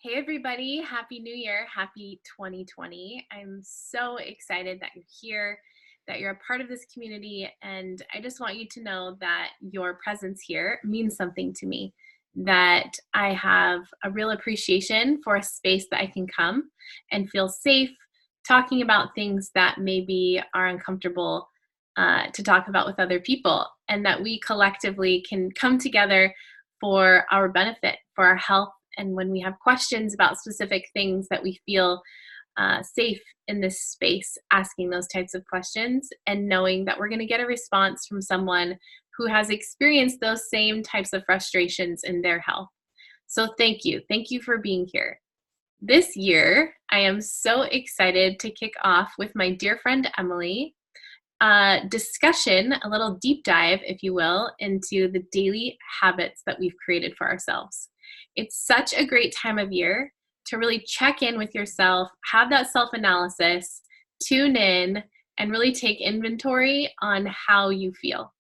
Hey everybody, Happy New Year, happy 2020. I'm so excited that you're here, that you're a part of this community, and I just want you to know that your presence here means something to me, that I have a real appreciation for a space that I can come and feel safe talking about things that maybe are uncomfortable to talk about with other people, and that we collectively can come together for our benefit, for our health, and when we have questions about specific things that we feel safe in this space, asking those types of questions and knowing that we're going to get a response from someone who has experienced those same types of frustrations in their health. So thank you. Thank you for being here. This year, I am so excited to kick off with my dear friend Emily a discussion, a little deep dive, if you will, into the daily habits that we've created for ourselves. It's such a great time of year to really check in with yourself, have that self analysis, tune in, and really take inventory on how you feel.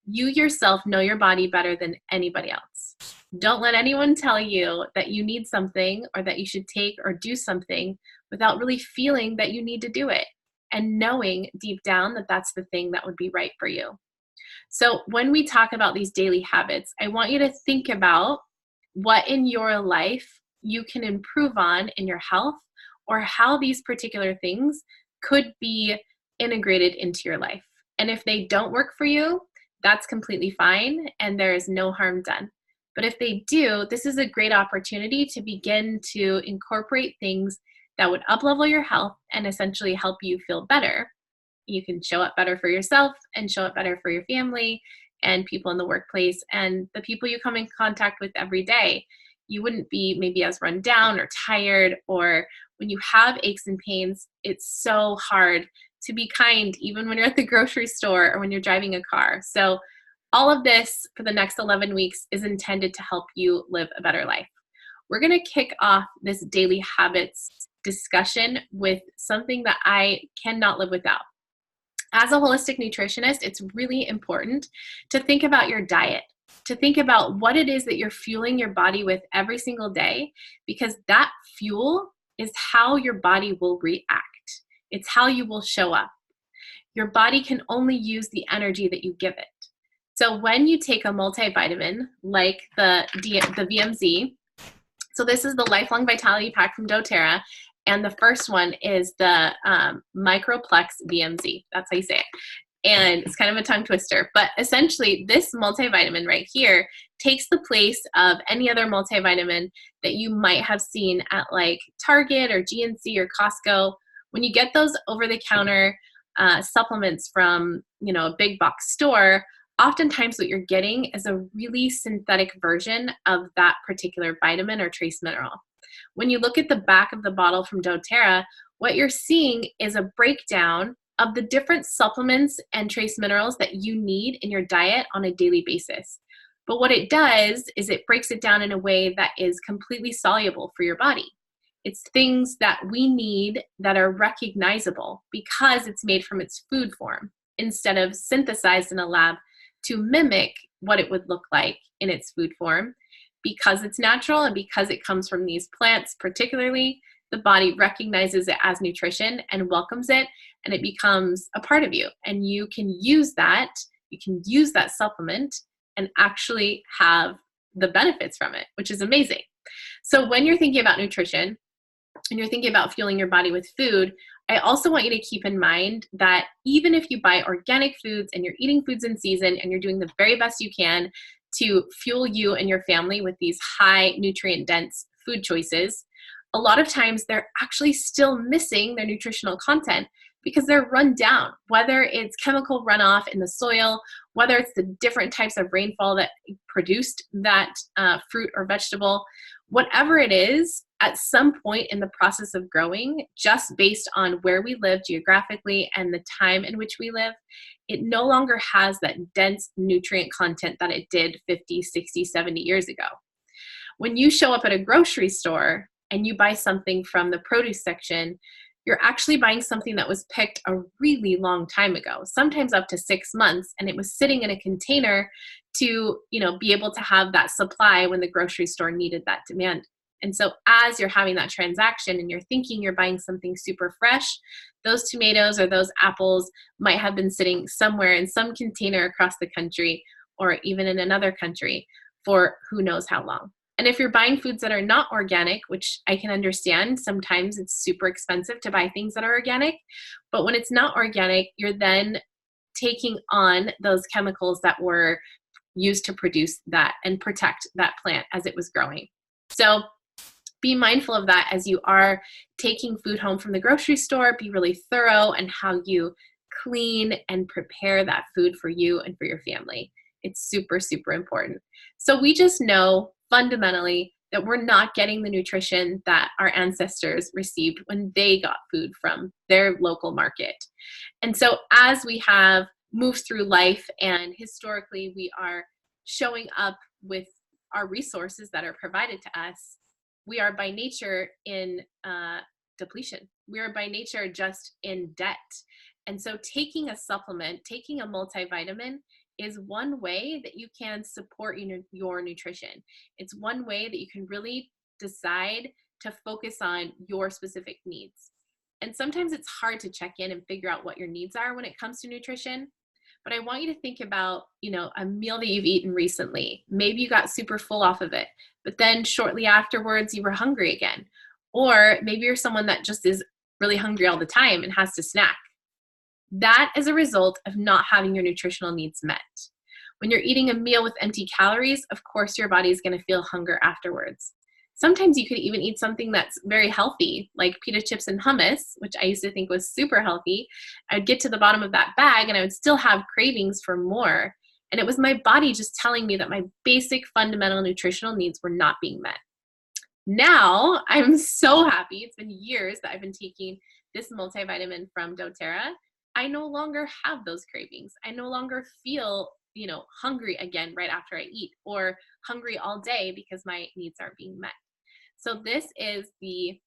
You yourself know your body better than anybody else. Don't let anyone tell you that you need something or that you should take or do something without really feeling that you need to do it and knowing deep down that that's the thing that would be right for you. So, when we talk about these daily habits, I want you to think about what in your life you can improve on in your health, or how these particular things could be integrated into your life. And if they don't work for you, that's completely fine and there is no harm done. But if they do, this is a great opportunity to begin to incorporate things that would uplevel your health and essentially help you feel better. You can show up better for yourself and show up better for your family and people in the workplace and the people you come in contact with every day. You wouldn't be maybe as run down or tired, or when you have aches and pains, it's so hard to be kind even when you're at the grocery store or when you're driving a car. So all of this for the next 11 weeks is intended to help you live a better life. We're going to kick off this daily habits discussion with something that I cannot live without. As a holistic nutritionist, it's really important to think about your diet, to think about what it is that you're fueling your body with every single day, because that fuel is how your body will react. It's how you will show up. Your body can only use the energy that you give it. So when you take a multivitamin like the VMZ, so this is the Lifelong Vitality Pack from doTERRA, and the first one is the Microplex VMZ. That's how you say it. And it's kind of a tongue twister, but essentially this multivitamin right here takes the place of any other multivitamin that you might have seen at like Target or GNC or Costco. When you get those over-the-counter supplements from, a big box store, oftentimes what you're getting is a really synthetic version of that particular vitamin or trace mineral. When you look at the back of the bottle from doTERRA, what you're seeing is a breakdown of the different supplements and trace minerals that you need in your diet on a daily basis. But what it does is it breaks it down in a way that is completely soluble for your body. It's things that we need that are recognizable because it's made from its food form instead of synthesized in a lab to mimic what it would look like in its food form. Because it's natural and because it comes from these plants particularly, the body recognizes it as nutrition and welcomes it, and it becomes a part of you. And you can use that supplement and actually have the benefits from it, which is amazing. So when you're thinking about nutrition and you're thinking about fueling your body with food, I also want you to keep in mind that even if you buy organic foods and you're eating foods in season and you're doing the very best you can to fuel you and your family with these high nutrient dense food choices, a lot of times they're actually still missing their nutritional content because they're run down, whether it's chemical runoff in the soil, whether it's the different types of rainfall that produced that fruit or vegetable, whatever it is, at some point in the process of growing, just based on where we live geographically and the time in which we live, it no longer has that dense nutrient content that it did 50, 60, 70 years ago. When you show up at a grocery store and you buy something from the produce section, you're actually buying something that was picked a really long time ago, sometimes up to 6 months, and it was sitting in a container to, be able to have that supply when the grocery store needed that demand. And so as you're having that transaction and you're thinking you're buying something super fresh, those tomatoes or those apples might have been sitting somewhere in some container across the country or even in another country for who knows how long. And if you're buying foods that are not organic, which I can understand, sometimes it's super expensive to buy things that are organic, but when it's not organic, you're then taking on those chemicals that were used to produce that and protect that plant as it was growing. So be mindful of that as you are taking food home from the grocery store. Be really thorough in how you clean and prepare that food for you and for your family. It's super, super important. So we just know fundamentally that we're not getting the nutrition that our ancestors received when they got food from their local market. And so as we have moved through life and historically we are showing up with our resources that are provided to us, we are by nature in depletion. We are by nature just in debt. And so taking a supplement, taking a multivitamin is one way that you can support your nutrition. It's one way that you can really decide to focus on your specific needs. And sometimes it's hard to check in and figure out what your needs are when it comes to nutrition. But I want you to think about, a meal that you've eaten recently. Maybe you got super full off of it, but then shortly afterwards you were hungry again. Or maybe you're someone that just is really hungry all the time and has to snack. That is a result of not having your nutritional needs met. When you're eating a meal with empty calories, of course your body is going to feel hunger afterwards. Sometimes you could even eat something that's very healthy, like pita chips and hummus, which I used to think was super healthy. I'd get to the bottom of that bag and I would still have cravings for more. And it was my body just telling me that my basic fundamental nutritional needs were not being met. Now, I'm so happy. It's been years that I've been taking this multivitamin from doTERRA. I no longer have those cravings. I no longer feel, hungry again right after I eat or hungry all day because my needs aren't being met. So this is the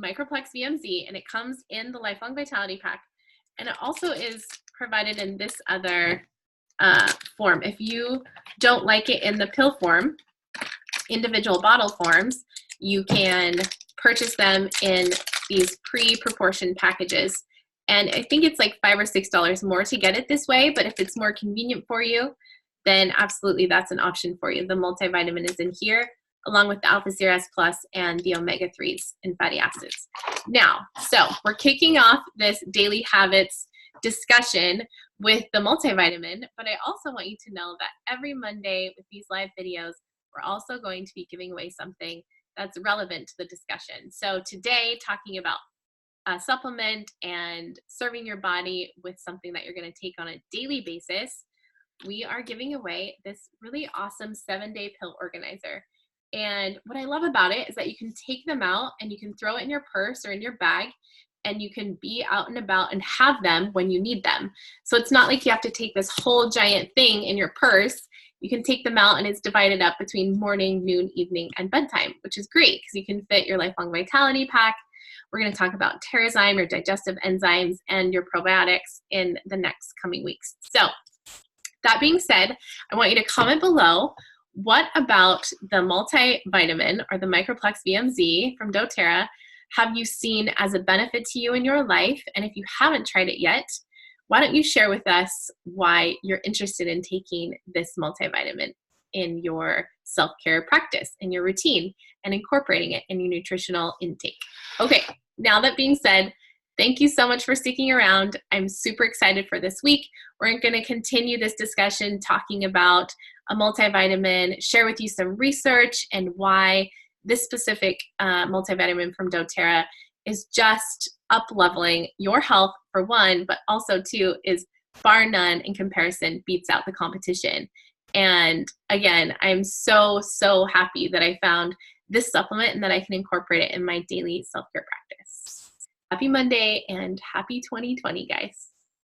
Microplex VMZ, and it comes in the Lifelong Vitality Pack. And it also is provided in this other form. If you don't like it in the pill form, individual bottle forms, you can purchase them in these pre-proportioned packages. And I think it's like $5 or $6 more to get it this way, but if it's more convenient for you, then absolutely that's an option for you. The multivitamin is in here, along with the Alpha Serum Plus and the omega-3s and fatty acids. Now, so we're kicking off this daily habits discussion with the multivitamin, but I also want you to know that every Monday with these live videos, we're also going to be giving away something that's relevant to the discussion. So today, talking about a supplement and serving your body with something that you're going to take on a daily basis, we are giving away this really awesome 7-day pill organizer. And what I love about it is that you can take them out and you can throw it in your purse or in your bag, and you can be out and about and have them when you need them. So it's not like you have to take this whole giant thing in your purse. You can take them out and it's divided up between morning, noon, evening, and bedtime, which is great because you can fit your Lifelong Vitality Pack. We're going to talk about Terrazyme, your digestive enzymes, and your probiotics in the next coming weeks. So that being said, I want you to comment below, what about the multivitamin or the Microplex VMZ from doTERRA have you seen as a benefit to you in your life? And if you haven't tried it yet, why don't you share with us why you're interested in taking this multivitamin in your self-care practice, in your routine, and incorporating it in your nutritional intake. Okay, now that being said, thank you so much for sticking around. I'm super excited for this week. We're going to continue this discussion talking about a multivitamin, share with you some research and why this specific multivitamin from doTERRA is just up-leveling your health for one, but also two, is bar none in comparison beats out the competition. And again, I'm so, so happy that I found this supplement and that I can incorporate it in my daily self-care practice. Happy Monday and happy 2020, guys.